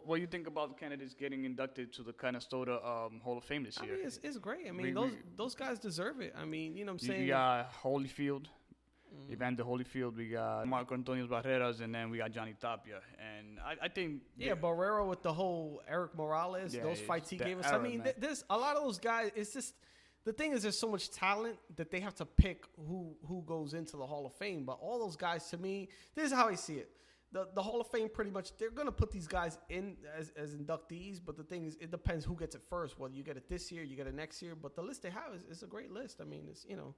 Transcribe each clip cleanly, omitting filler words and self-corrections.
What do you think about the candidates getting inducted to the Canastota Hall of Fame this year? I mean, it's great. I mean, those guys deserve it. I mean, you know what I'm saying? You got Holyfield, Evander Holyfield. We got Marco Antonio Barreras, and then we got Johnny Tapia. And I think... Yeah, Barrera with the whole Eric Morales, those fights he gave us. I mean, there's a lot of those guys. It's just... The thing is, there's so much talent that they have to pick who goes into the Hall of Fame. But all those guys, to me, this is how I see it. The Hall of Fame, pretty much, they're going to put these guys in as inductees. But the thing is, it depends who gets it first. Whether you get it this year, you get it next year. But the list they have is a great list. I mean, it's, you know.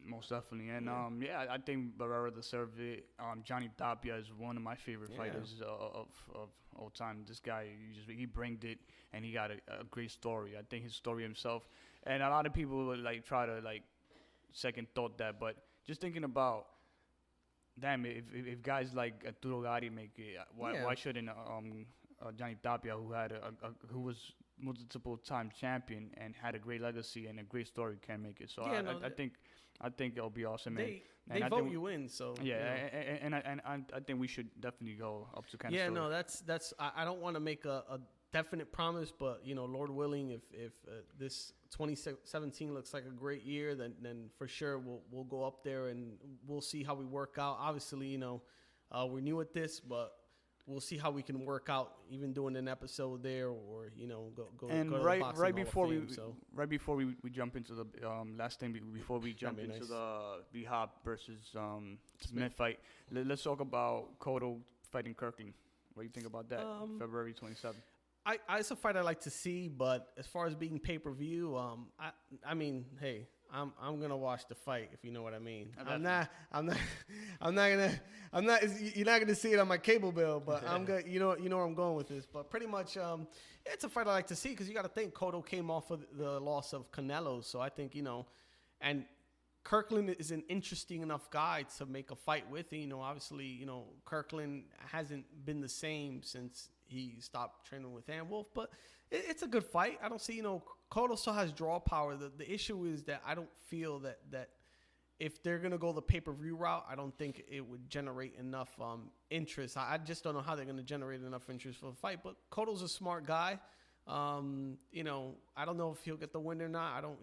Most definitely. And, I think Barrera deserved it. Johnny Tapia is one of my favorite fighters of all time. This guy, he bringed it, and he got a great story. I think his story himself. And a lot of people would, try to, second thought that. But just thinking about, damn, if guys like Arturo Gatti make it, why shouldn't Johnny Tapia, who was multiple time champion and had a great legacy and a great story, can make it? So I think it'll be awesome. They vote you in, so and I think we should definitely go up to Canastota. Yeah, no, that's I don't want to make a definite promise, but Lord willing, if this 2017 looks like a great year, then for sure we'll go up there and we'll see how we work out. Obviously, we're new at this, but we'll see how we can work out, even doing an episode there, or go. And go to right before we jump into the last thing before we jump into the B-Hop versus Smith fight, let's talk about Cotto fighting Kirkland. What do you think about that? February 27th. It's a fight I like to see, but as far as being pay-per-view, I mean, hey, I'm gonna watch the fight, if you know what I mean. You're not gonna see it on my cable bill, but I'm gonna, you know where I'm going with this. But pretty much, it's a fight I like to see, because you got to think Cotto came off of the loss of Canelo, so I think and Kirkland is an interesting enough guy to make a fight with. Obviously, Kirkland hasn't been the same since he stopped training with Ann Wolf, but it's a good fight. I don't see, Cotto still has draw power. The issue is that I don't feel that if they're going to go the pay-per-view route, I don't think it would generate enough interest. I just don't know how they're going to generate enough interest for the fight, but Cotto's a smart guy. I don't know if he'll get the win or not. I don't,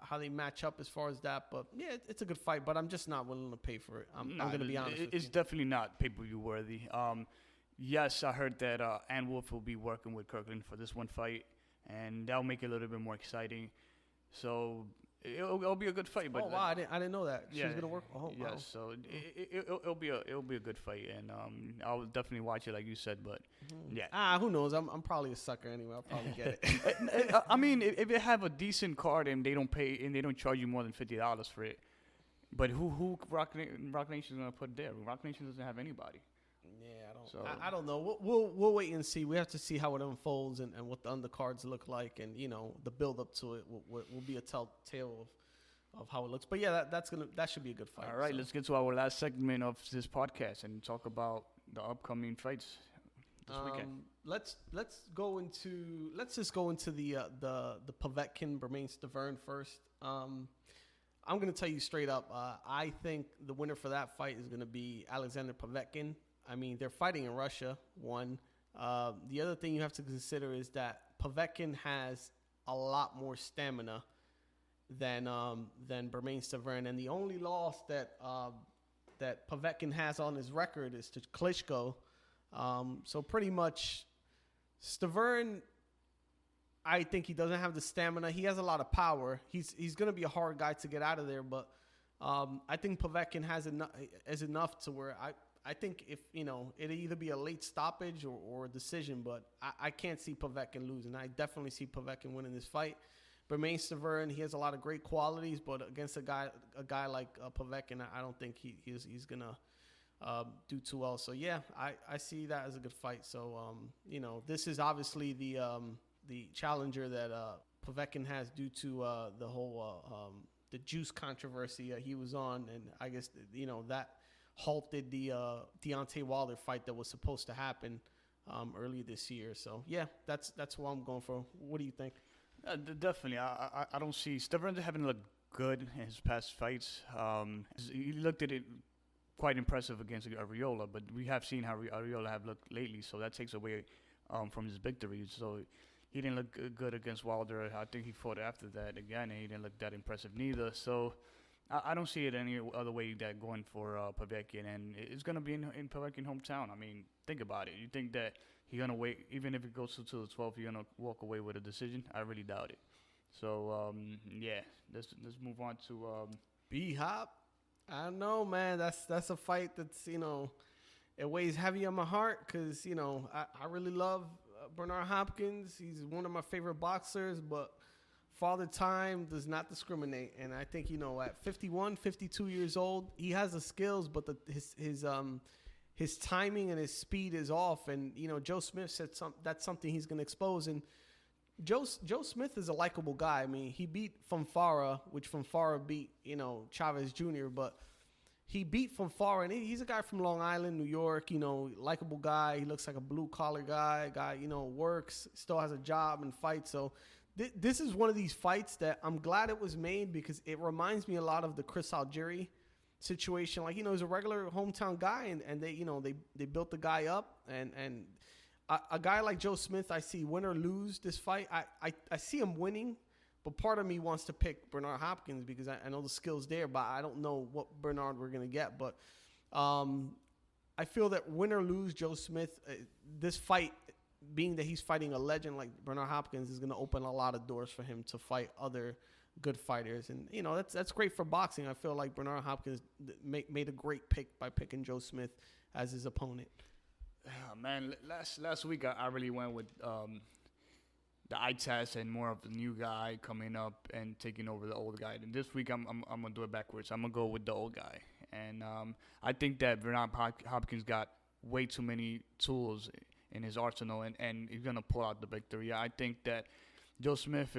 how they match up as far as that, but yeah, it's a good fight, but I'm just not willing to pay for it. I'm going to be honest with you. It's definitely not pay-per-view worthy. Yes, I heard that Ann Wolf will be working with Kirkland for this one fight, and that'll make it a little bit more exciting. So it'll be a good fight. But wow, I didn't know that. She's gonna work. Oh, yes, wow. So it'll be a good fight, and I'll definitely watch it like you said. But yeah, who knows? I'm probably a sucker anyway. I'll probably get it. I mean, if they have a decent card and they don't pay and they don't charge you more than $50 for it, but who Rock Nation is gonna put there? Rock Nation doesn't have anybody. Yeah, I don't know. We'll wait and see. We have to see how it unfolds and what the undercards look like, and the build up to it will be a telltale of how it looks. But yeah, that should be a good fight. All right, let's get to our last segment of this podcast and talk about the upcoming fights this weekend. Let's just go into the Povetkin Bermain Stavern first. I'm going to tell you straight up. I think the winner for that fight is going to be Alexander Povetkin. I mean, they're fighting in Russia, one. The other thing you have to consider is that Povetkin has a lot more stamina than Bermain Stavern. And the only loss that Povetkin has on his record is to Klitschko. So pretty much Stavern, I think he doesn't have the stamina. He has a lot of power. He's going to be a hard guy to get out of there, but I think Povetkin has enough to where I think if, it'll either be a late stoppage or a decision, but I can't see Povetkin losing. I definitely see Povetkin winning this fight. Bermain Stavern, he has a lot of great qualities, but against a guy like Povetkin, I don't think he's going to do too well. So, yeah, I see that as a good fight. So, this is obviously the challenger that Povetkin has due to the whole the juice controversy he was on. And I guess, that halted the Deontay Wilder fight that was supposed to happen earlier this year. So, yeah, that's what I'm going for. What do you think? Definitely. I don't see Stavern having looked good in his past fights. He looked at it quite impressive against Arreola, but we have seen how Arreola have looked lately, so that takes away from his victory. So he didn't look good against Wilder. I think he fought after that again, and he didn't look that impressive neither. So I don't see it any other way that going for Povetkin, and it's going to be in Povetkin's hometown. I mean, think about it. You think that he's going to wait, even if it goes to the 12th, he's going to walk away with a decision? I really doubt it. So, yeah, let's move on to B-Hop. I don't know, man. That's a fight that's, it weighs heavy on my heart because, I really love Bernard Hopkins. He's one of my favorite boxers, but Father Time does not discriminate. And I think, at 51, 52 years old, he has the skills, but his timing and his speed is off. And, Joe Smith said that's something he's going to expose. And Joe Smith is a likable guy. I mean, he beat Fonfara, which Fonfara beat, Chavez Jr., but he beat Fonfara, and he's a guy from Long Island, New York, likable guy. He looks like a blue-collar guy, works, still has a job and fights. So this is one of these fights that I'm glad it was made because it reminds me a lot of the Chris Algieri situation. Like, he's a regular hometown guy, and they built the guy up, and a guy like Joe Smith, I see win or lose this fight. I see him winning, but part of me wants to pick Bernard Hopkins because I know the skill's there, but I don't know what Bernard we're going to get. But I feel that win or lose Joe Smith, this fight, being that he's fighting a legend like Bernard Hopkins, is going to open a lot of doors for him to fight other good fighters. And, that's great for boxing. I feel like Bernard Hopkins made a great pick by picking Joe Smith as his opponent. Oh, man, last week I really went with the eye test and more of the new guy coming up and taking over the old guy. And this week I'm gonna do it backwards. I'm gonna go with the old guy, and I think that Bernard Hopkins got way too many tools in his arsenal, and he's gonna pull out the victory. I think that Joe Smith,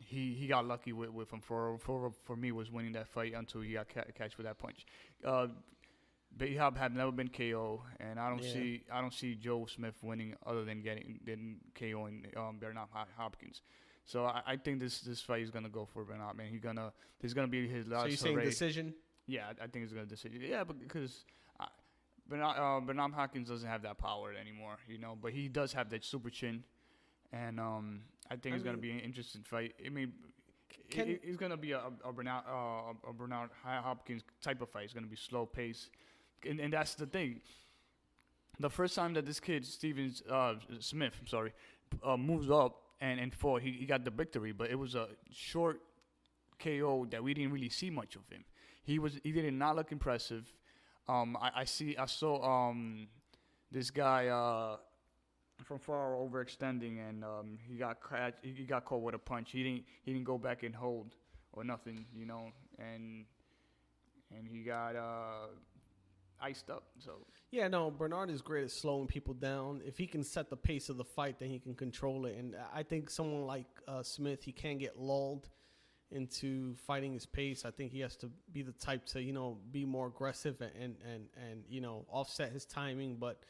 he got lucky with him. For me, was winning that fight until he got catch with that punch. B-Hop had never been KO, and I don't see Joe Smith winning other than KOing Bernard Hopkins. So I think this fight is gonna go for Bernard. Man, this is gonna be his last. So you're saying decision? Yeah, I think it's gonna decision. Yeah, but because Bernard Hopkins doesn't have that power anymore, but he does have that super chin, and I think it's gonna be an interesting fight. I mean, it's gonna be a Bernard Hopkins type of fight. It's gonna be slow pace. And that's the thing. The first time that this kid, Smith, moves up and fought, he got the victory. But it was a short KO that we didn't really see much of him. He did not look impressive. I saw this guy from far overextending, and he got caught with a punch. He didn't go back and hold or nothing, and he got iced up. So yeah, no, Bernard is great at slowing people down. If he can set the pace of the fight, then he can control it. And I think someone like Smith, he can't get lulled into fighting his pace. I think he has to be the type to be more aggressive and offset his timing. But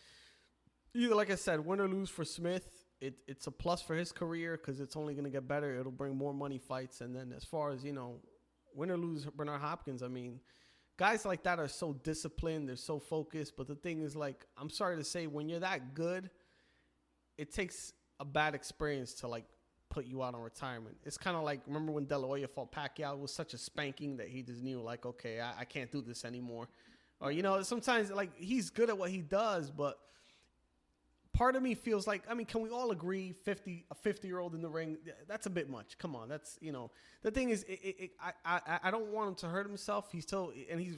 either, like I said, win or lose for Smith, it's a plus for his career because it's only going to get better. It'll bring more money fights. And then as far as win or lose Bernard Hopkins, I mean, guys like that are so disciplined. They're so focused. But the thing is, like, I'm sorry to say, when you're that good, it takes a bad experience to, like, put you out on retirement. It's kind of like, remember when De La Hoya fought Pacquiao? It was such a spanking that he just knew, like, okay, I can't do this anymore. Or, sometimes, like, he's good at what he does, but part of me feels like, I mean, can we all agree a 50-year-old in the ring, that's a bit much. Come on, that's, the thing is, I don't want him to hurt himself. He's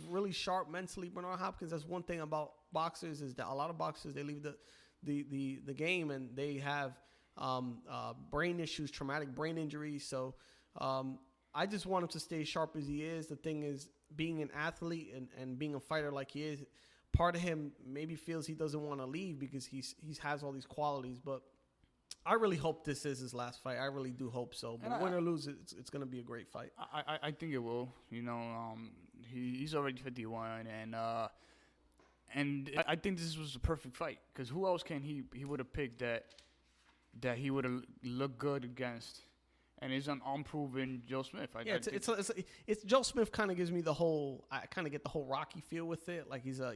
really sharp mentally, Bernard Hopkins. That's one thing about boxers is that a lot of boxers, they leave the game and they have brain issues, traumatic brain injuries. So I just want him to stay sharp as he is. The thing is, being an athlete and being a fighter like he is, part of him maybe feels he doesn't want to leave because he has all these qualities. But I really hope this is his last fight. I really do hope so. But win or lose, it's going to be a great fight. I think it will. He's already 51, and I think this was the perfect fight because who else can he would have picked that he would have looked good against? And it's an unproven Joe Smith. It's Joe Smith kind of gives me I kind of get the whole Rocky feel with it. Like he's a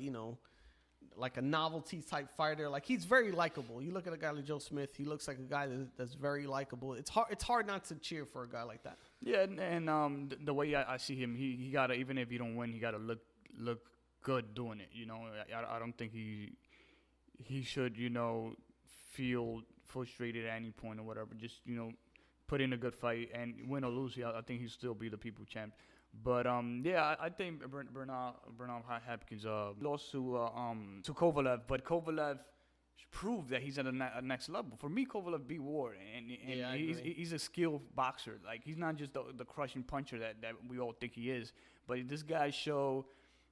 like a novelty type fighter. Like he's very likable. You look at a guy like Joe Smith, he looks like a guy that's very likable. It's hard not to cheer for a guy like that. Yeah, and the way I see him, he gotta, even if you don't win, he gotta look good doing it. You know, I don't think he should, you know, feel frustrated at any point or whatever. Just, you know, put in a good fight and win or lose. I think he'll still be the people champ. But yeah, I think Bernard Hopkins lost to Kovalev, but Kovalev proved that he's at a next level. For me, Kovalev beat Ward, and he's a skilled boxer. Like he's not just the crushing puncher that we all think he is, but this guy showed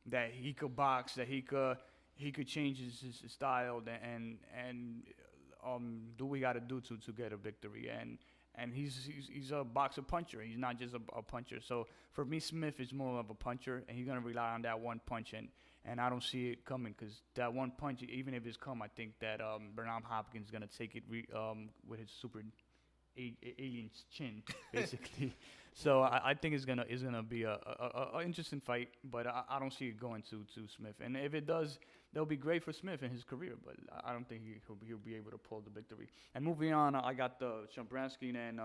that he could box, that he could change his style, and do what we got to do to get a victory. And he's a boxer puncher. He's not just a puncher. So for me, Smith is more of a puncher, and he's gonna rely on that one punch. And I don't see it coming, because that one punch, even if it's come, I think that Bernard Hopkins is gonna take it with his super alien chin, basically. So I think it's gonna be a interesting fight, but I don't see it going to Smith. And if it does, that'll be great for Smith in his career, but I don't think he'll be able to pull the victory. And moving on, I got the Shabransky and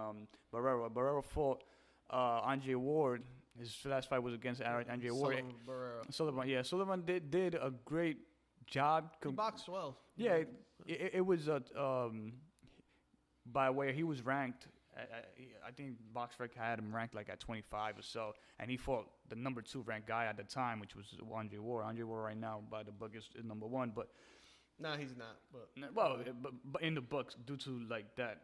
Barrera. Barrera fought Andre Ward. His last fight was against Andre Ward. Sullivan did a great job. He boxed well. Yeah, it was by where he was ranked. I think BoxRec had him ranked like at 25 or so, and he fought the number 2 ranked guy at the time, which was Andre Ward. Andre Ward right now, by the book, is number 1, but no, he's not. But but in the books, due to like that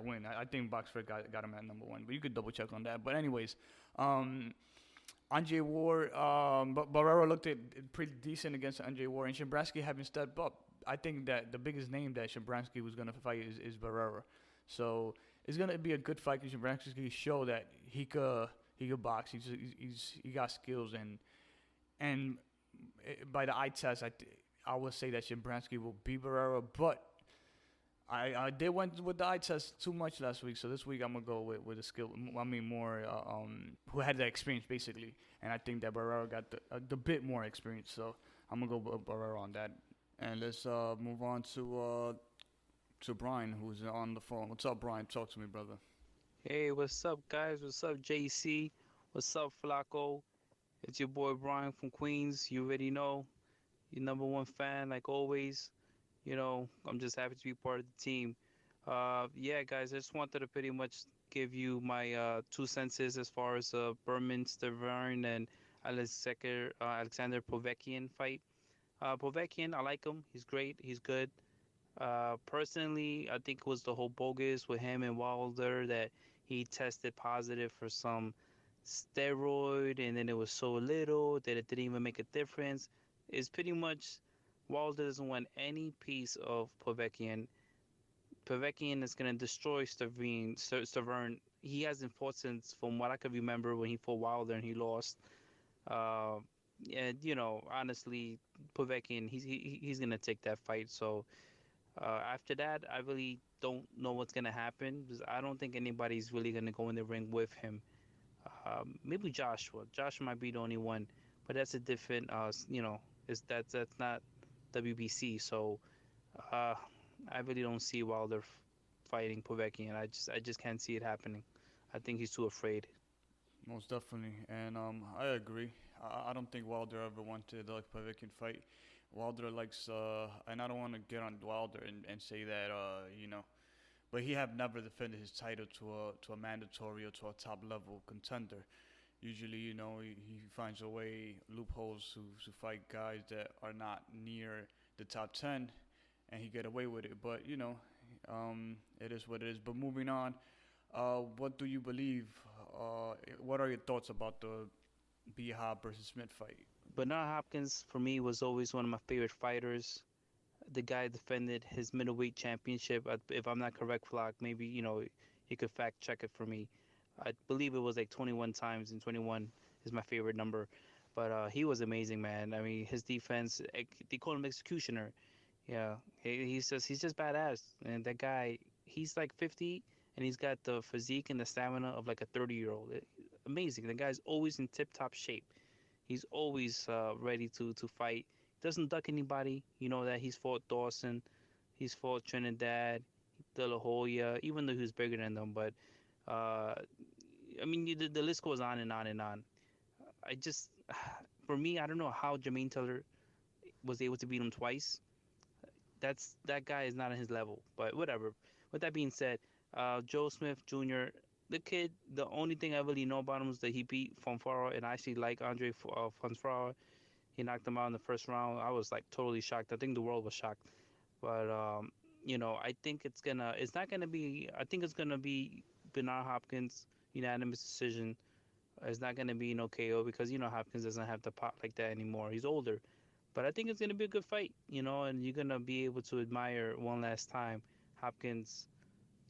win, I think BoxRec got him at number 1. But you could double check on that. But anyways, Andre Ward, but Barrera looked at pretty decent against Andre Ward, and Shabransky having stepped up. I think that the biggest name that Shabransky was gonna fight is Barrera. So it's gonna be a good fight, because Shabransky show that he could box. He got skills, and by the eye test, I would say that Shabransky will beat Barrera. But I did went with the eye test too much last week, so this week I'm gonna go with the skill. I mean, more who had the experience basically, and I think that Barrera got the bit more experience. So I'm gonna go with Barrera on that. And let's move on to Brian, who's on the phone. What's up, Brian? Talk to me, brother. Hey, what's up, guys? What's up, JC? What's up, Flacco? It's your boy Brian from Queens. You already know. Your number 1 fan, like always. You know, I'm just happy to be part of the team. Yeah, guys, I just wanted to pretty much give you my 2 cents as far as Berman Stavern and Alexander Povetkin fight. Povetkin, I like him. He's great. He's good. Personally, I think it was the whole bogus with him and Wilder that he tested positive for some steroid, and then it was so little that it didn't even make a difference. It's pretty much Wilder doesn't want any piece of Povetkin. Povetkin is going to destroy Stavern. He hasn't fought since, from what I can remember, when he fought Wilder and he lost. And, you know, honestly, Povetkin, he's going to take that fight. So after that, I really don't know what's going to happen, because I don't think anybody's really going to go in the ring with him. Maybe Joshua. Joshua might be the only one, but that's a different, you know, that's not WBC. So I really don't see Wilder fighting Povetkin. I just can't see it happening. I think he's too afraid. Most definitely, and I agree. I don't think Wilder ever wanted the Povetkin fight. Wilder likes, and I don't want to get on Wilder and say that, you know, but he have never defended his title to a mandatory or to a top level contender. Usually, you know, he finds a way, loopholes to fight guys that are not near the top 10, and he get away with it. But, you know, it is what it is. But moving on, what do you believe? What are your thoughts about the B-Hop versus Smith fight? Bernard Hopkins, for me, was always one of my favorite fighters. The guy defended his middleweight championship. If I'm not correct, Flock, maybe, you know, he could fact check it for me. I believe it was like 21 times, and 21 is my favorite number. But he was amazing, man. I mean, his defense, they call him executioner. Yeah, he's just badass. And that guy, he's like 50, and he's got the physique and the stamina of like a 30-year-old. Amazing. The guy's always in tip-top shape. He's always ready to fight. doesn't duck anybody. You know that he's fought Dawson, he's fought Trinidad, De La Hoya, even though he was bigger than them. But uh, I mean, the list goes on and on and on. I just, for me, I don't know how Jermaine Taylor was able to beat him twice. That guy is not on his level. But whatever. With that being said, Joe Smith Jr. The kid, the only thing I really know about him is that he beat Fonfara, and I actually like Andre Fonfara. He knocked him out in the first round. I was like totally shocked. I think the world was shocked. But I think it's not gonna be. I think it's gonna be Bernard Hopkins unanimous decision. It's not gonna be no KO because Hopkins doesn't have the pop like that anymore. He's older. But I think it's gonna be a good fight, and you're gonna be able to admire one last time Hopkins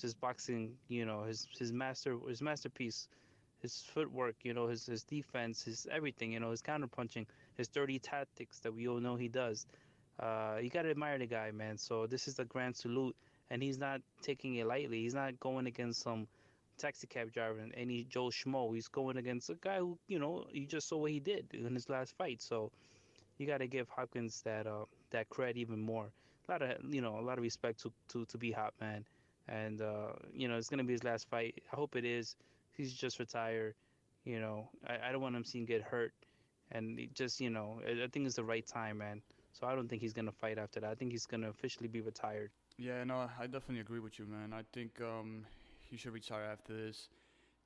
just boxing, his masterpiece, his footwork, his defense, his everything, his counter punching, his dirty tactics that we all know he does. You gotta admire the guy, man. So this is the grand salute, and he's not taking it lightly. He's not going against some taxi cab driver and any Joe Schmo. He's going against a guy who, you just saw what he did in his last fight. So you got to give Hopkins that cred even more. A lot of respect to be Hop, man. And it's gonna be his last fight. I hope it is. He's just retired. I don't want him seeing get hurt, and I think it's the right time, man. So I don't think he's gonna fight after that. I think he's gonna officially be retired. Yeah, no, I definitely agree with you, man. I think he should retire after this,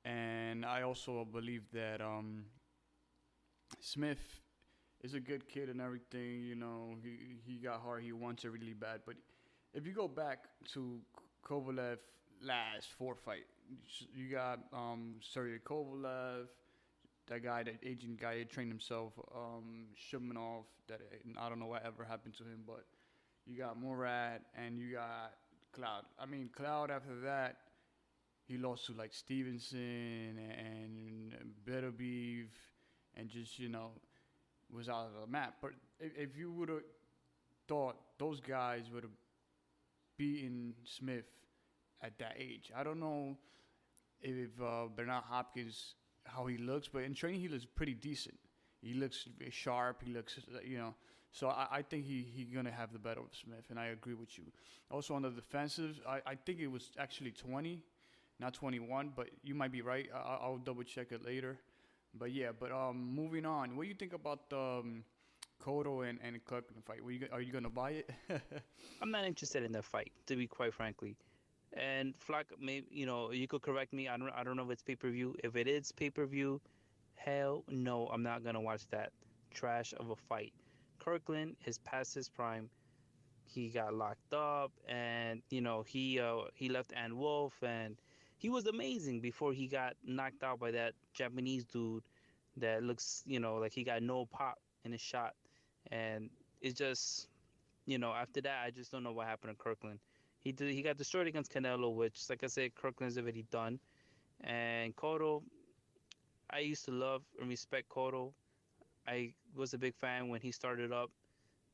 and I also believe that Smith is a good kid and everything. He got hard. He wants it really bad. But if you go back to Kovalev last 4 fight, you got Sergey Kovalev, that guy, that Asian guy, he trained himself, Shubmanov, that I don't know what ever happened to him, but you got Murad and you got Cloud. I mean, Cloud after that, he lost to like Stevenson and Beterbiev and just, was out of the map. But if you would have thought those guys would have beaten Smith at that age, I don't know if Bernard Hopkins, how he looks, but in training he looks pretty decent. He looks sharp. He looks, So I think he gonna have the better of Smith, and I agree with you. Also on the defensive, I think it was actually 20, not 21, but you might be right. I'll double check it later. But yeah, moving on. What do you think about the Cotto and Kirkland fight? Are you gonna buy it? I'm not interested in that fight, to be quite frankly. And Flock, maybe you could correct me. I don't know if it's pay-per-view. If it is pay-per-view, hell no, I'm not gonna watch that trash of a fight. Kirkland is past his prime. He got locked up, and he left Ann Wolf, and he was amazing before he got knocked out by that Japanese dude that looks like he got no pop in his shot, and it's just after that I just don't know what happened to Kirkland. He got destroyed against Canelo, which, like I said, Kirkland's already done. And Cotto, I used to love and respect Cotto. I was a big fan when he started up,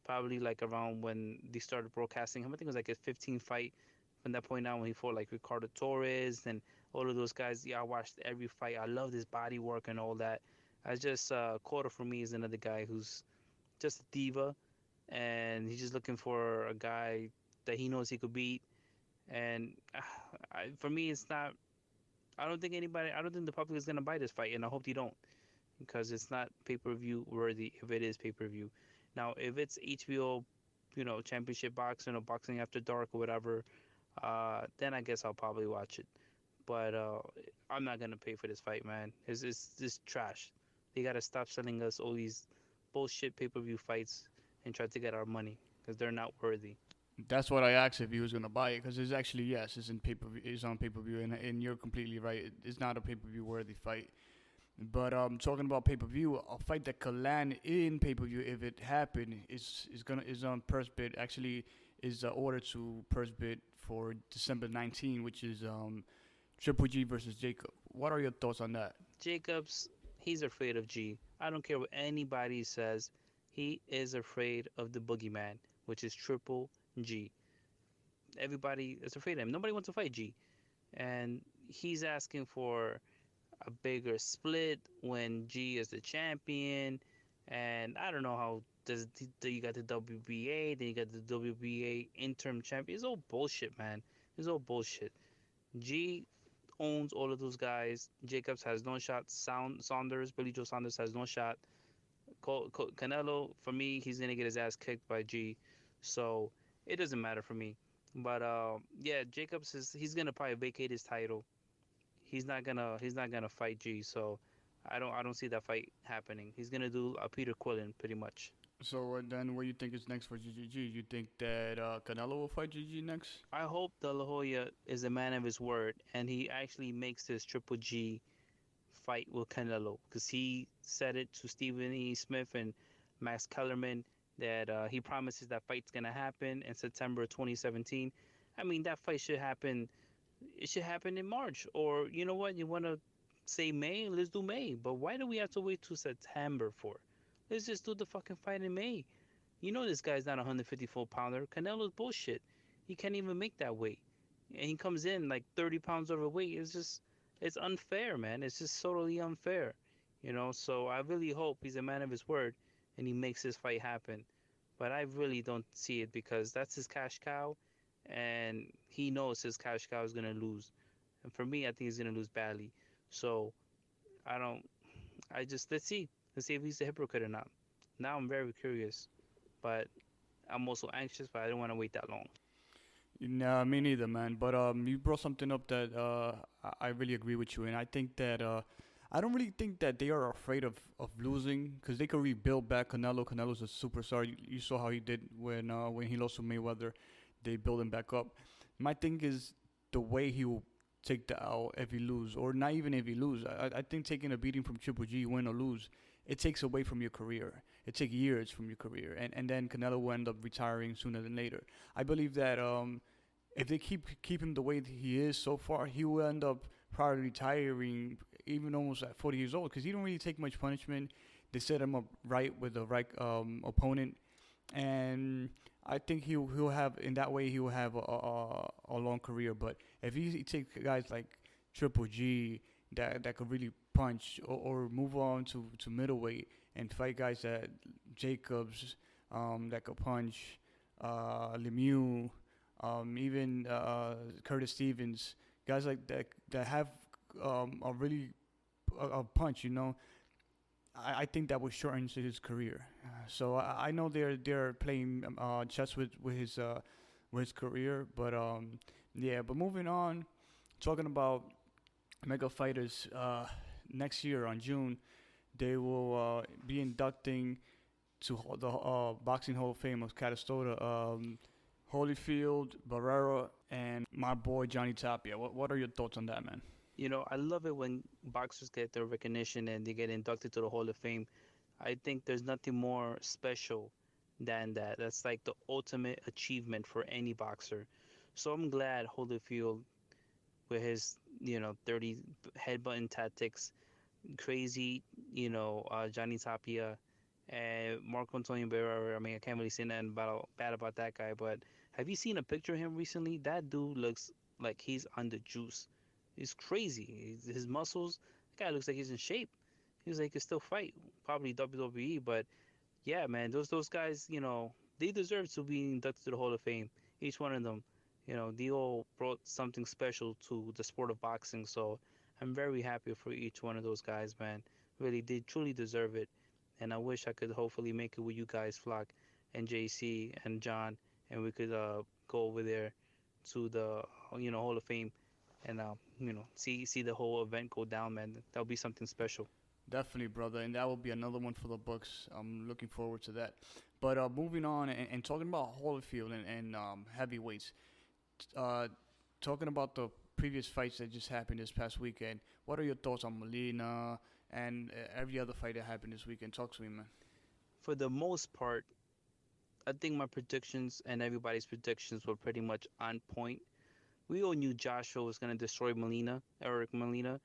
probably like around when they started broadcasting him. I think it was like his 15th fight. From that point on, when he fought like Ricardo Torres and all of those guys, I watched every fight. I loved his body work and all that. I just Cotto for me is another guy who's just a diva, and he's just looking for a guy that he knows he could beat. And for me, it's not. I don't think the public is gonna buy this fight, and I hope they don't, because it's not pay-per-view worthy. If it is pay-per-view, now if it's HBO, championship boxing or boxing after dark or whatever, then I guess I'll probably watch it. But I'm not gonna pay for this fight, man. It's trash. They gotta stop selling us all these bullshit pay-per-view fights and try to get our money, because they're not worthy. That's what I asked if he was gonna buy it, because it's actually, yes, it's in pay-per-view. It's on pay-per-view, and you're completely right. It's not a pay-per-view worthy fight. But talking about pay-per-view, a fight that could land in pay-per-view if it happened is on purse bid. Actually, is ordered to purse bid for December 19, which is Triple G versus Jacob. What are your thoughts on that? Jacobs, he's afraid of G. I don't care what anybody says. He is afraid of the boogeyman, which is Triple G. Everybody is afraid of him. Nobody wants to fight G. And he's asking for a bigger split when G is the champion. And I don't know how you got the WBA, then you got the WBA interim champion. It's all bullshit, man. It's all bullshit. G owns all of those guys. Jacobs has no shot. Saunders, Billy Joe Saunders has no shot. Canelo, for me, he's gonna get his ass kicked by G, so it doesn't matter for me. But yeah, Jacobs he's gonna probably vacate his title. He's not gonna fight G, so I don't see that fight happening. He's gonna do a Peter Quillen pretty much. So then, what do you think is next for GGG? You think that Canelo will fight GG next? I hope De La Hoya is a man of his word and he actually makes this Triple G fight with Canelo, because he said it to Stephen E. Smith and Max Kellerman that he promises that fight's gonna happen in September 2017. I mean, that fight should happen. It should happen in March, or you know what? You want to say May? Let's do May. But why do we have to wait till September for? Let's just do the fucking fight in May. You know this guy's not a 154-pounder. Canelo's bullshit. He can't even make that weight, and he comes in like 30 pounds overweight. It's unfair, man. It's just totally unfair, you know. So I really hope he's a man of his word and he makes this fight happen. But I really don't see it, because that's his cash cow, and he knows his cash cow is gonna lose. And for me, I think he's gonna lose badly. So I don't. I just let's see. Let's see if he's a hypocrite or not. Now I'm very curious, but I'm also anxious. But I don't want to wait that long. No, me neither, man. But you brought something up that I really agree with you, and I think that I don't really think that they are afraid of losing, because they could rebuild back Canelo. Canelo's a superstar. You saw how he did when he lost to Mayweather. They build him back up. My thing is the way he will take the L if he lose, or not even if he lose. I think taking a beating from Triple G, win or lose, it takes away from your career. It takes years from your career, and then Canelo will end up retiring sooner than later. I believe that if they keep him the way that he is so far, he will end up probably retiring even almost at 40 years old, because he don't really take much punishment. They set him up right with the right opponent, and I think he'll have, in that way, he will have a long career. But if he takes guys like Triple G that could really punch, or move on to middleweight and fight guys that Jacobs that could punch, Lemieux, even Curtis Stevens, guys like that have a really a punch, you know. I think that would shorten his career. So I know they're playing chess with his career, but yeah. But moving on, talking about mega fighters, next year on June, they will be inducting to the Boxing Hall of Fame of Catastota, Holyfield, Barrera, and my boy Johnny Tapia. What are your thoughts on that, man? You know, I love it when boxers get their recognition and they get inducted to the Hall of Fame. I think there's nothing more special than that. That's like the ultimate achievement for any boxer. So I'm glad Holyfield, with his 30 headbutting tactics, crazy, Johnny Tapia, and Marco Antonio Barrera. I mean, I can't really say nothing bad about that guy. But have you seen a picture of him recently? That dude looks like he's on the juice. He's crazy. His muscles. The guy looks like he's in shape. He's like he can still fight. Probably WWE, but yeah, man, those guys, they deserve to be inducted to the Hall of Fame. Each one of them, they all brought something special to the sport of boxing. So I'm very happy for each one of those guys, man. Really, they truly deserve it. And I wish I could hopefully make it with you guys, Flock and JC and John, and we could go over there to the Hall of Fame and see the whole event go down, man. That'll be something special. Definitely, brother, and that will be another one for the books. I'm looking forward to that. But moving on and talking about Holyfield and heavyweights, talking about the previous fights that just happened this past weekend, what are your thoughts on Molina and every other fight that happened this weekend? Talk to me, man. For the most part, I think my predictions and everybody's predictions were pretty much on point. We all knew Joshua was going to destroy Molina, Eric Molina.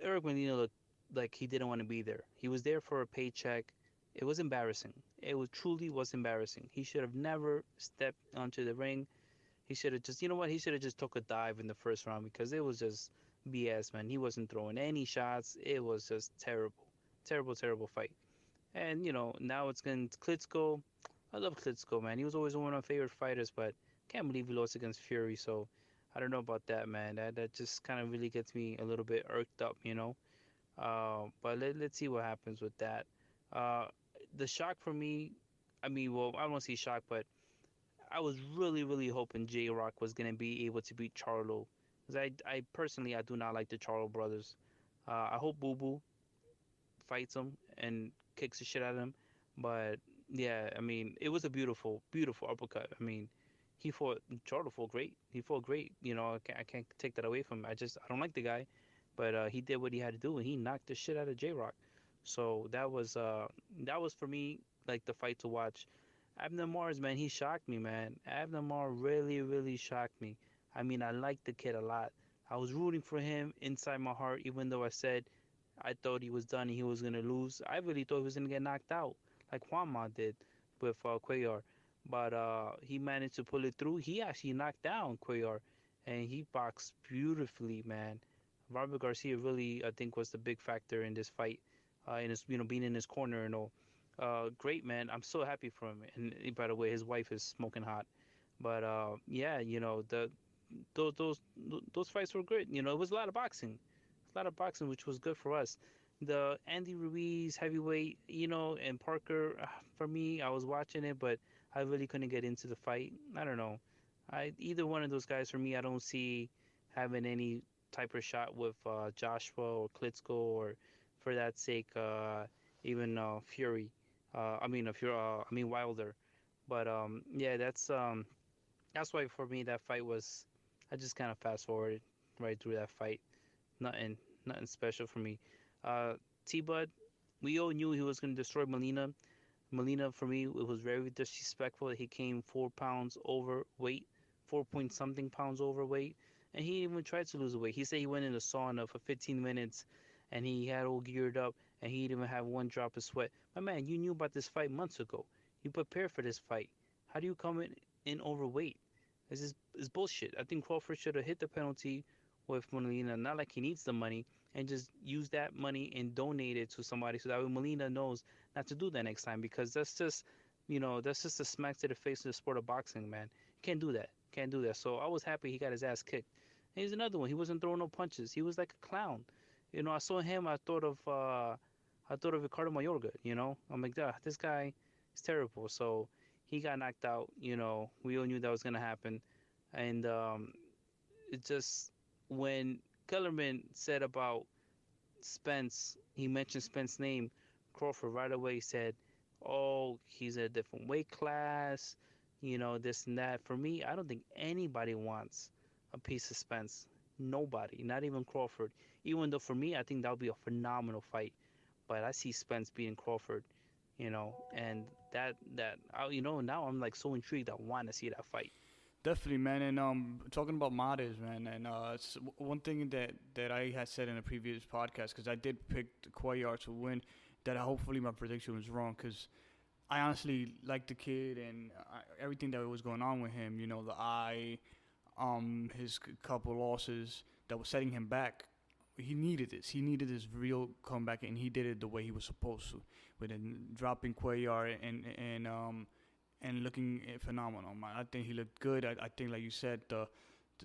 Eric Molina looked like he didn't want to be there. He was there for a paycheck. It was embarrassing. Truly was embarrassing. He should have never stepped onto the ring. He should have just, he should have just took a dive in the first round, because it was just BS, man. He wasn't throwing any shots. It was just terrible. Terrible, terrible fight. And now it's going to Klitschko. I love Klitschko, man. He was always one of my favorite fighters, but can't believe he lost against Fury. So I don't know about that, man. That just kind of really gets me a little bit irked up. But let's see what happens with that. Uh, the shock for me, I mean, well, I don't see shock, but I was really, really hoping J Rock was gonna be able to beat Charlo, because I personally I do not like the Charlo brothers. I hope Boo Boo fights him and kicks the shit out of him, but yeah, I mean, it was a beautiful, beautiful uppercut. I mean, he fought Charlo fought great. He fought great. I can't take that away from him. I don't like the guy, but he did what he had to do, and he knocked the shit out of J Rock. So that was for me like the fight to watch. Abner Mars, man, he shocked me, man. Abner Mars really, really shocked me. I mean, I liked the kid a lot. I was rooting for him inside my heart, even though I said I thought he was done and he was gonna lose. I really thought he was gonna get knocked out, like Juanma did with Cuellar. But he managed to pull it through. He actually knocked down Cuellar, and he boxed beautifully, man. Robert Garcia really, I think, was the big factor in this fight, in his, being in his corner and all. Great, man. I'm so happy for him. And by the way, his wife is smoking hot. But yeah, those those those fights were good. It was a lot of boxing, which was good for us. The Andy Ruiz heavyweight, and Parker. For me, I was watching it, but I really couldn't get into the fight. I don't know. Either one of those guys for me, I don't see having any type of shot with Joshua or Klitschko, or for that sake, even Fury. Wilder. But yeah, that's why for me that fight was. I just kind of fast forwarded right through that fight. Nothing, nothing special for me. Uh, T Bud, we all knew he was going to destroy Molina. Molina, for me, it was very disrespectful. He came 4 pounds overweight, 4 point something pounds overweight, and he even tried to lose weight. He said he went in the sauna for 15 minutes, and he had all geared up, and he didn't even have one drop of sweat. My man, you knew about this fight months ago. You prepared for this fight. How do you come in overweight? This is bullshit. I think Crawford should have hit the penalty with Molina, not like he needs the money, and just use that money and donate it to somebody so that way Molina knows not to do that next time, because that's just a smack to the face of the sport of boxing, man. You can't do that. Can't do that. So I was happy he got his ass kicked. And here's another one. He wasn't throwing no punches. He was like a clown. I saw him. I thought of Ricardo Mayorga. I'm like, this guy is terrible. So he got knocked out. We all knew that was gonna happen, and it just when Kellerman said about Spence, he mentioned Spence's name. Crawford right away said, "Oh, he's a different weight class, this and that." For me, I don't think anybody wants a piece of Spence. Nobody, not even Crawford. Even though for me, I think that would be a phenomenal fight. But I see Spence beating Crawford, and now I'm like so intrigued. I want to see that fight. Definitely, man. And talking about Mares, man, and one thing that I had said in a previous podcast, because I did pick Cuellar to win, that hopefully my prediction was wrong, because I honestly liked the kid and everything that was going on with him. The eye, his couple losses that was setting him back. He needed this. He needed this real comeback, and he did it the way he was supposed to, with dropping Cuellar and looking phenomenal. Man. I think he looked good. I think, like you said, the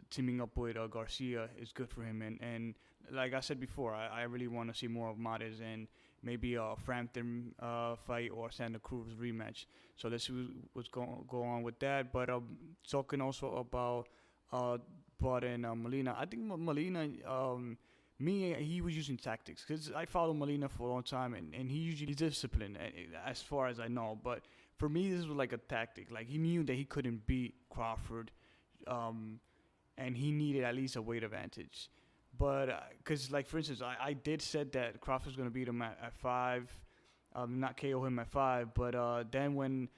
teaming up with Garcia is good for him. And like I said before, I really want to see more of Mares and maybe a Frampton fight or Santa Cruz rematch. So let's see what's going go on with that. But talking also about Bud and Molina, I think Molina. He was using tactics, because I followed Molina for a long time, and he's disciplined as far as I know. But for me, this was like a tactic. Like, he knew that he couldn't beat Crawford, and he needed at least a weight advantage. But because, like, for instance, I did said that Crawford's gonna beat him at 5, not KO him at 5. But then when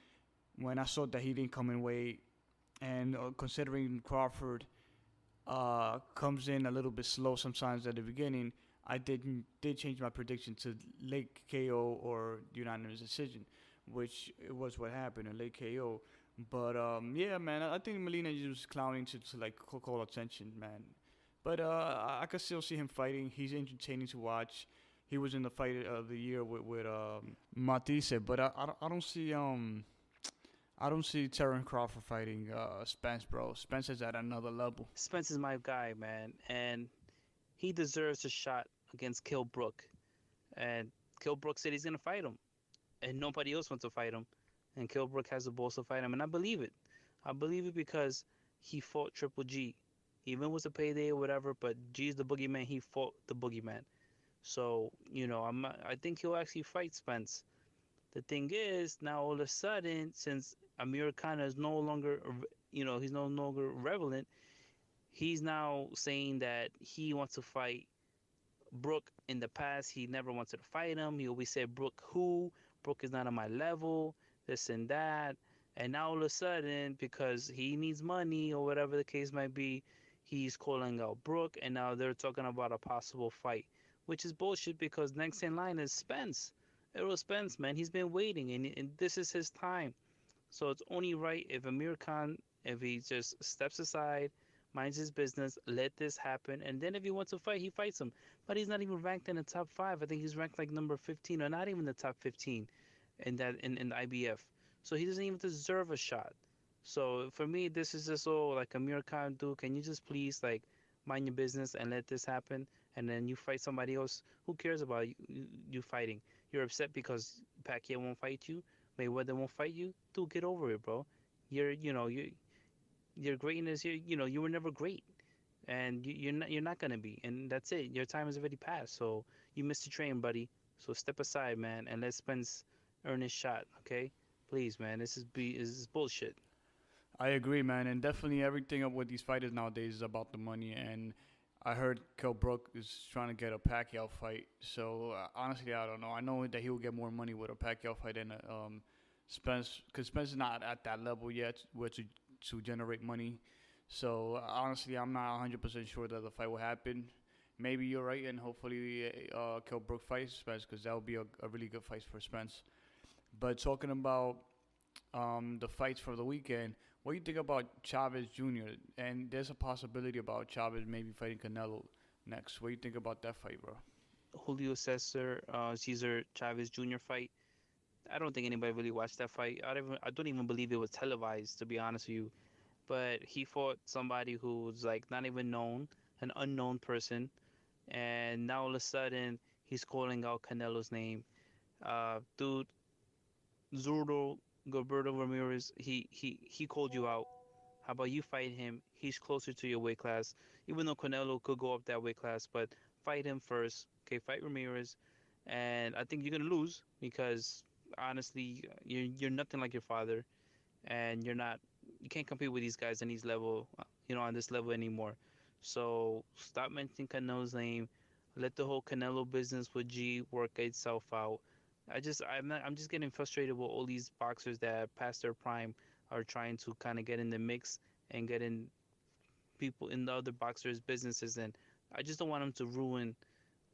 I saw that he didn't come in weight, and considering Crawford comes in a little bit slow sometimes at the beginning, I did change my prediction to late KO or unanimous decision, which was what happened, a late KO. But yeah, man, I think Molina was clowning to like call attention, man. But I could still see him fighting. He's entertaining to watch. he was in the fight of the year with Matisse, but I don't see Terrence Crawford fighting Spence, bro. Spence is at another level. Spence is my guy, man, and he deserves a shot against Kell Brook. And Kell Brook said he's gonna fight him, and nobody else wants to fight him. And Kell Brook has the balls to fight him, and I believe it. I believe it because he fought Triple G. Even was a payday or whatever, but G's the boogeyman. He fought the boogeyman. So I think he'll actually fight Spence. The thing is, now all of a sudden, since Amir Khan is no longer, he's no longer relevant, he's now saying that he wants to fight Brook. In the past, he never wanted to fight him. He always said, Brook who? Brook is not on my level, this and that. And now all of a sudden, because he needs money or whatever the case might be, he's calling out Brook, and now they're talking about a possible fight, which is bullshit because next in line is Spence. Errol Spence, man. He's been waiting, and this is his time. So it's only right if Amir Khan, if he just steps aside, minds his business, let this happen, and then if he wants to fight, he fights him. But he's not even ranked in the top 5. I think he's ranked like number 15 or not even the top 15 in the IBF. So he doesn't even deserve a shot. So for me, this is just like Amir Khan, dude, can you just please like mind your business and let this happen? And then you fight somebody else. Who cares about you fighting? You're upset because Pacquiao won't fight you, Mayweather won't fight you. Dude, get over it, bro. Your greatness. You were never great, and you're not gonna be. And that's it. Your time has already passed. So you missed the train, buddy. So step aside, man, and let Spence earn his shot. Okay, please, man. This is bullshit. I agree, man, and definitely everything up with these fighters nowadays is about the money. And I heard Kell Brook is trying to get a Pacquiao fight. So honestly, I don't know. I know that he will get more money with a Pacquiao fight than a Spence, because Spence is not at that level yet where to generate money. So honestly, I'm not 100% sure that the fight will happen. Maybe you're right, and hopefully Kell Brook fights Spence, because that would be a really good fight for Spence. But talking about the fights for the weekend, what do you think about Chavez Jr.? And there's a possibility about Chavez maybe fighting Canelo next. What do you think about that fight, bro? Julio Cesar Chavez Jr. fight. I don't think anybody really watched that fight. I don't even believe it was televised, to be honest with you. But he fought somebody who's like not even known, an unknown person, and now all of a sudden he's calling out Canelo's name. Dude, Zurdo Gilberto Ramirez, he called you out. How about you fight him? He's closer to your weight class, even though Canelo could go up that weight class. But fight him first, okay? Fight Ramirez, and I think you're gonna lose because honestly, you're nothing like your father, and you can't compete with these guys on these level, on this level anymore. So stop mentioning Canelo's name. Let the whole Canelo business with G work itself out. I'm just getting frustrated with all these boxers that past their prime are trying to kind of get in the mix and get in people in the other boxers' businesses, and I just don't want them to ruin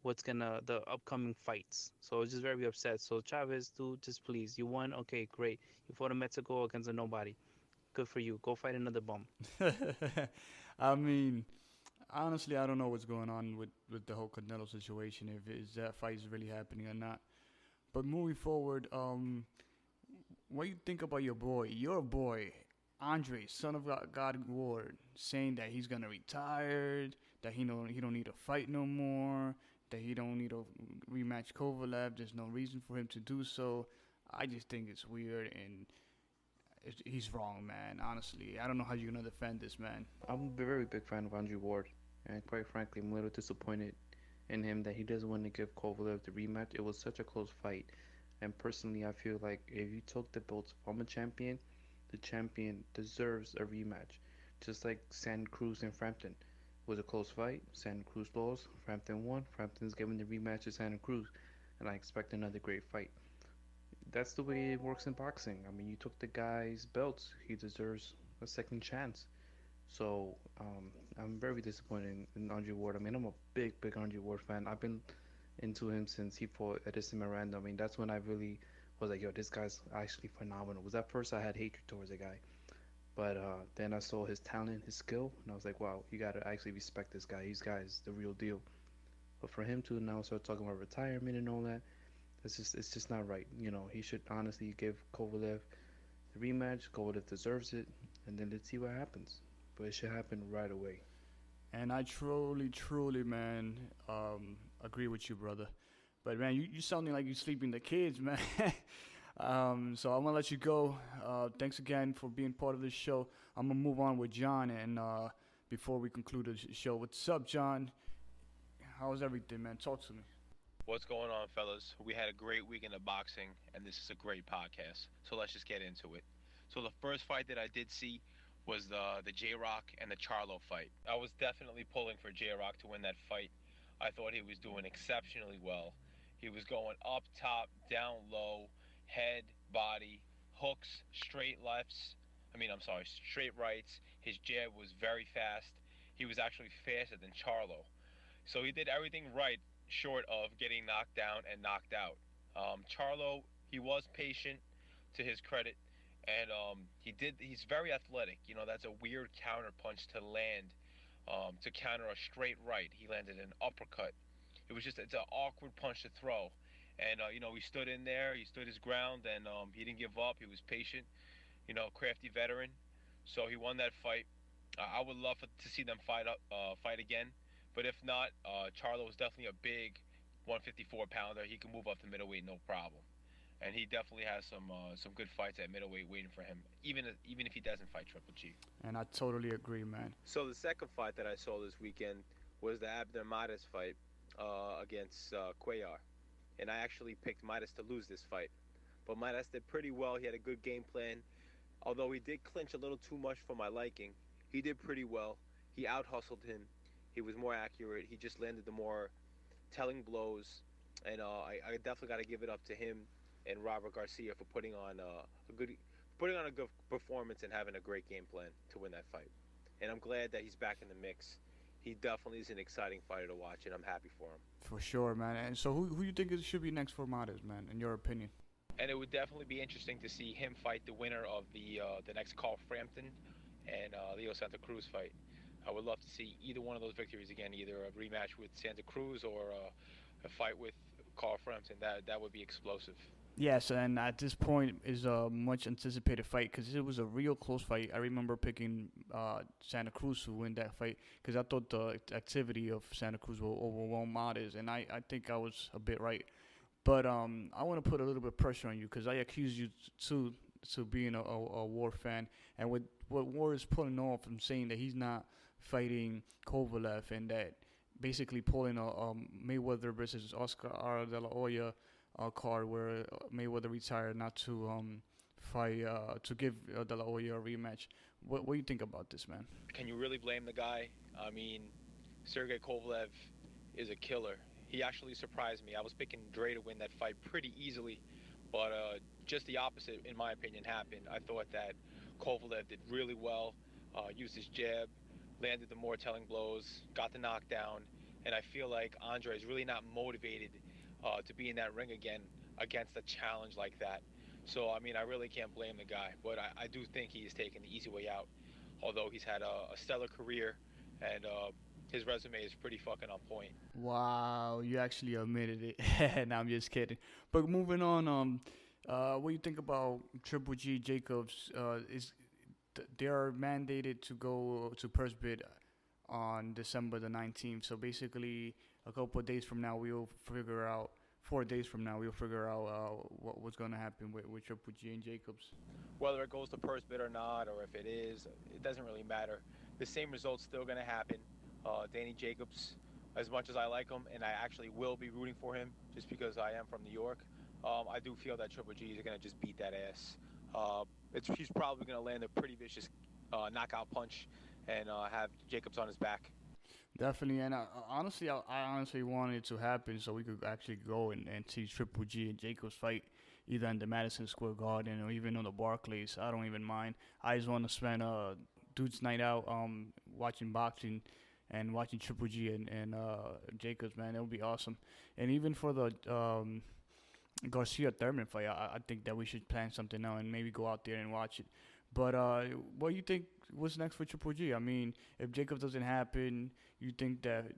the upcoming fights. So I was just very upset. So Chavez, dude, just please, you won, okay, great. You fought in Mexico against a nobody. Good for you. Go fight another bum. I mean, honestly, I don't know what's going on with the whole Canelo situation, if that fight is really happening or not. But moving forward, what do you think about your boy, Andre, son of God Ward, saying that he's gonna retire, that he don't need to fight no more, that he don't need to rematch Kovalev. There's no reason for him to do so. I just think it's weird, and he's wrong, man. Honestly, I don't know how you're gonna defend this, man. I'm a very big fan of Andre Ward, and quite frankly, I'm a little disappointed in him that he doesn't want to give Kovalev the rematch. It was such a close fight, and personally, I feel like if you took the belts from a champion, the champion deserves a rematch. Just like Santa Cruz and Frampton. It was a close fight. Santa Cruz lost. Frampton won. Frampton's given the rematch to Santa Cruz, and I expect another great fight. That's the way it works in boxing. I mean, you took the guy's belts. He deserves a second chance. So I'm very disappointed in Andre Ward. I mean, I'm a big Andre Ward fan. I've been into him since he fought Edison Miranda. I mean, that's when I really was like, yo, this guy's actually phenomenal. Was at first I had hatred towards the guy. But then I saw his talent, his skill, and I was like, wow, you got to actually respect this guy. This guy is the real deal. But for him to now start talking about retirement and all that, it's just not right. He should honestly give Kovalev the rematch. Kovalev deserves it, and then let's see what happens. But it should happen right away. And I truly, man, agree with you, brother. But man, you sounding like you sleeping the kids, man. So I'm gonna let you go. Thanks again for being part of this show. I'm gonna move on with John, and before we conclude the show, what's up, John? How's everything, man? Talk to me. What's going on, fellas? We had a great weekend of boxing, and this is a great podcast. So let's just get into it. So the first fight that I did see was the J-Rock and the Charlo fight. I was definitely pulling for J-Rock to win that fight. I thought he was doing exceptionally well. He was going up top, down low, head, body, hooks, straight rights. His jab was very fast. He was actually faster than Charlo. So he did everything right, short of getting knocked down and knocked out. Charlo, he was patient, to his credit, and he's very athletic. That's a weird counter punch to land, to counter a straight right. He landed an uppercut. It's an awkward punch to throw. And, he stood in there, he stood his ground, and he didn't give up. He was patient, crafty veteran. So he won that fight. I would love to see them fight again. But if not, Charlo is definitely a big 154-pounder. He can move up to middleweight, no problem. And he definitely has some good fights at middleweight waiting for him, even if he doesn't fight Triple G. And I totally agree, man. So the second fight that I saw this weekend was the Abner Mares fight against Cuellar. And I actually picked Mares to lose this fight. But Mares did pretty well. He had a good game plan. Although he did clinch a little too much for my liking, he did pretty well. He out-hustled him. He was more accurate. He just landed the more telling blows. And I definitely got to give it up to him and Robert Garcia for putting on a good performance and having a great game plan to win that fight. And I'm glad that he's back in the mix. He definitely is an exciting fighter to watch, and I'm happy for him. For sure, man. And so who you think it should be next for Mares, man, in your opinion? And it would definitely be interesting to see him fight the winner of the next Carl Frampton and Leo Santa Cruz fight. I would love to see either one of those victories again, either a rematch with Santa Cruz or a fight with Carl Frampton. That would be explosive. Yes, and at this point is a much anticipated fight because it was a real close fight. I remember picking Santa Cruz to win that fight because I thought the activity of Santa Cruz will overwhelm Mares, and I think I was a bit right. But I want to put a little bit of pressure on you because I accuse you to being a War fan, and with what War is pulling off and saying that he's not fighting Kovalev and that basically pulling a Mayweather versus Oscar de la Hoya card where Mayweather retired not to fight to give De La Hoya a rematch. What do you think about this, man? Can you really blame the guy? I mean, Sergey Kovalev is a killer. He actually surprised me. I was picking Dre to win that fight pretty easily, but just the opposite, in my opinion, happened. I thought that Kovalev did really well, used his jab, landed the more telling blows, got the knockdown, and I feel like Andre is really not motivated to be in that ring again against a challenge like that. So, I mean, I really can't blame the guy, but I do think he's taken the easy way out, although he's had a stellar career, and his resume is pretty fucking on point. Wow, you actually admitted it. No, I'm just kidding. But moving on, what do you think about Triple G Jacobs? They are mandated to go to purse bid on December the 19th. So basically, a couple of days from now, we'll figure out. 4 days from now, we'll figure out what's going to happen with Triple G and Jacobs. Whether it goes to purse bid or not, or if it is, it doesn't really matter. The same result's still going to happen. Danny Jacobs, as much as I like him, and I actually will be rooting for him just because I am from New York, I do feel that Triple G is going to just beat that ass. He's probably going to land a pretty vicious knockout punch and have Jacobs on his back. Definitely, and I honestly wanted it to happen so we could actually go and see Triple G and Jacobs fight either in the Madison Square Garden or even on the Barclays. I don't even mind. I just want to spend a dude's night out watching boxing and watching Triple G and Jacobs, man. It would be awesome. And even for the Garcia Thurman fight, I think that we should plan something out and maybe go out there and watch it. But what do you think? What's next for Triple G? I mean, if Jacobs doesn't happen, you think that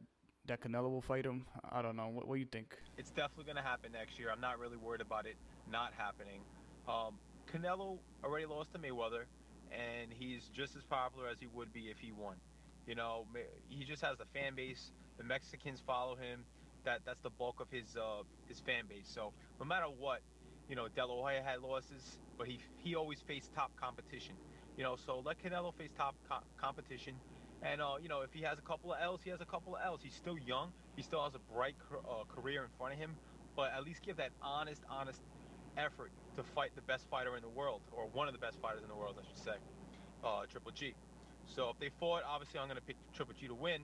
that Canelo will fight him? I don't know. What do you think? It's definitely going to happen next year. I'm not really worried about it not happening. Canelo already lost to Mayweather, and he's just as popular as he would be if he won. You know, he just has the fan base. The Mexicans follow him. That's the bulk of his fan base. So no matter what, you know, De La Hoya had losses, but he always faced top competition. You know, so let Canelo face top competition. And, you know, if he has a couple of L's, he has a couple of L's. He's still young. He still has a bright career in front of him. But at least give that honest effort to fight the best fighter in the world, or one of the best fighters in the world, I should say, Triple G. So if they fought, obviously I'm going to pick Triple G to win.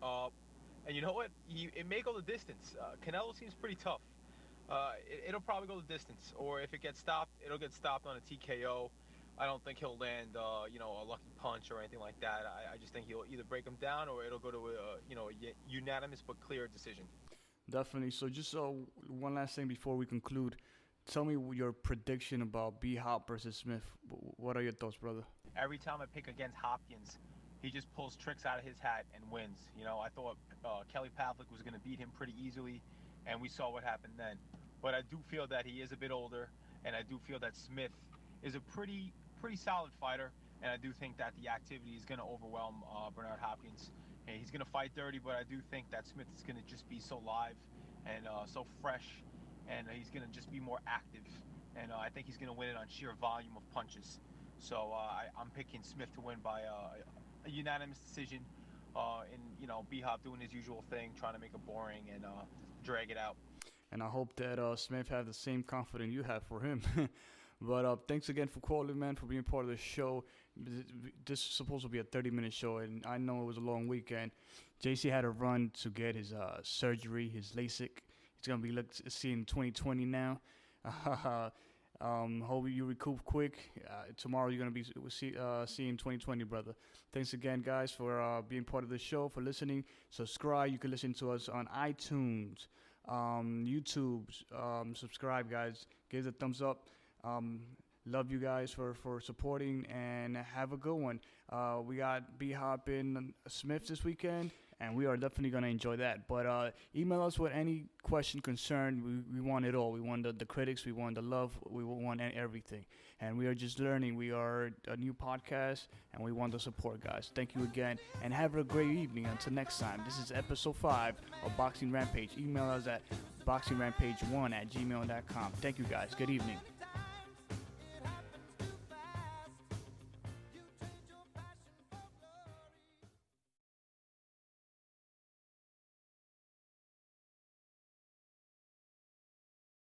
And you know what? It may go the distance. Canelo seems pretty tough. It'll probably go the distance. Or if it gets stopped, it'll get stopped on a TKO. I don't think he'll land, you know, a lucky punch or anything like that. I just think he'll either break him down or it'll go to a unanimous but clear decision. Definitely. So just one last thing before we conclude. Tell me your prediction about B-Hop versus Smith. What are your thoughts, brother? Every time I pick against Hopkins, he just pulls tricks out of his hat and wins. You know, I thought Kelly Pavlik was going to beat him pretty easily, and we saw what happened then. But I do feel that he is a bit older, and I do feel that Smith is a pretty solid fighter, and I do think that the activity is going to overwhelm Bernard Hopkins. And he's going to fight dirty, but I do think that Smith is going to just be so live and so fresh, and he's going to just be more active. And I think he's going to win it on sheer volume of punches. So I'm picking Smith to win by a unanimous decision. And, you know, B-Hop doing his usual thing, trying to make it boring and drag it out. And I hope that Smith has the same confidence you have for him. But thanks again for calling, man, for being part of the show. This is supposed to be a 30-minute show, and I know it was a long weekend. JC had to run to get his surgery, his LASIK. He's going to be seeing 2020 now. Hope you recoup quick. Tomorrow you're going to be seeing 2020, brother. Thanks again, guys, for being part of the show, for listening. Subscribe. You can listen to us on iTunes, YouTube. Subscribe, guys. Give it a thumbs up. Love you guys for supporting, and have a good one. We got B-Hop and Smith this weekend, and we are definitely going to enjoy that. But email us with any question, concern. We want it all. We want the critics. We want the love. We want everything. And we are just learning. We are a new podcast, and we want the support, guys. Thank you again, and have a great evening. Until next time, this is episode 5 of Boxing Rampage. Email us at boxingrampage1@gmail.com. Thank you, guys. Good evening.